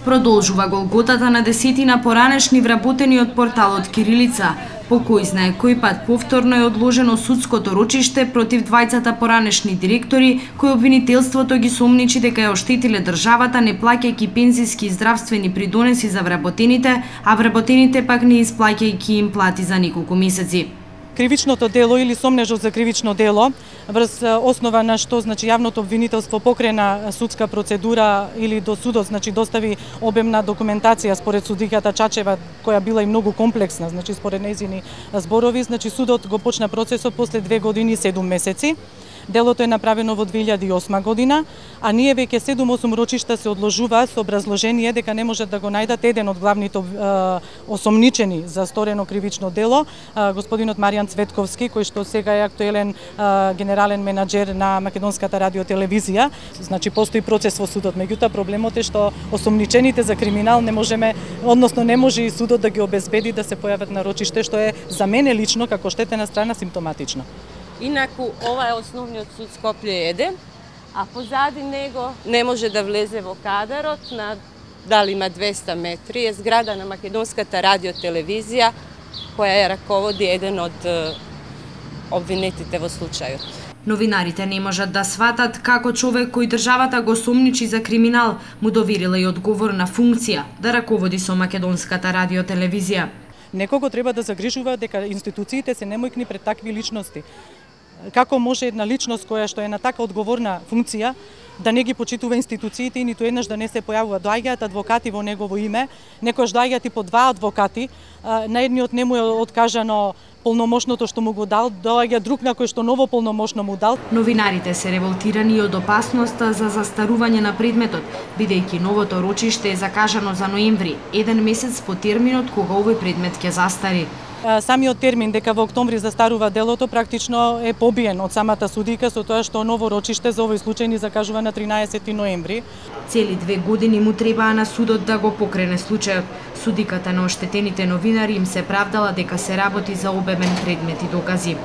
Продолжува голготата на десетина поранешни вработени од порталот Кирилица, по кој знае кој пат повторно е одложено судското рочиште против двајцата поранешни директори, кои обвинителството ги сомничи дека ја оштетиле државата не плаќајќи пензиски и здравствени придонеси за вработените, а вработените пак не исплаќајќи им плати за неколку месеци. Кривичното дело или сомнежот за кривично дело врз основа на што јавното обвинителство покрена судска процедура или до судот достави обемна документација според судиката Чачева, која била и многу комплексна, според нејзини зборови, судот го почна процесот после 2 години и 7 месеци. Делото е направено во 2008 година, а ние веќе 7-8 рочишта се одложува со образложение дека не можат да го најдат еден од главните осомничени за сторено кривично дело, господинот Маријан Цветковски, кој што сега е актуелен генерален менаџер на Македонската радиотелевизија. Постои процес во судот, меѓутоа проблемот е што осомничените за криминал не може и судот да ги обезбеди да се појават на рочиште, што е за мене лично како штетена страна симптоматично. Инаку, ова е основниот суд Скопје 1, а позади него не може да влезе во кадарот на дали има 200 метри, е зграда на Македонската радиотелевизија, која ја раководи еден од обвинетите во случајот. Новинарите не можат да сватат како човек кој државата го сомничи за криминал му доверила и одговорна функција да раководи со Македонската радиотелевизија. Некого треба да загрижува дека институциите се немојкни пред такви личности. Како може една личност која што е на така одговорна функција да не ги почитува институциите и ниту еднаш да не се појавува? Доаѓаат адвокати во негово име, некојаш доаѓаат и по 2 адвокати, на едниот не му е откажано полномошното што му го дал, доаѓа друг на кој што ново полномошно му дал. Новинарите се револтирани од опасноста за застарување на предметот, бидејќи новото рочиште е закажано за ноември, 1 месец по терминот кога овој предмет ќе застари. Самиот термин дека во октомври застарува делото практично е побиен од самата судика со тоа што ново рочиште за овој случај ни закажува на 13 ноември. Цели 2 години му требаа на судот да го покрене случајот. Судиката на оштетените новинари им се правдала дека се работи за обемен предмет и докази.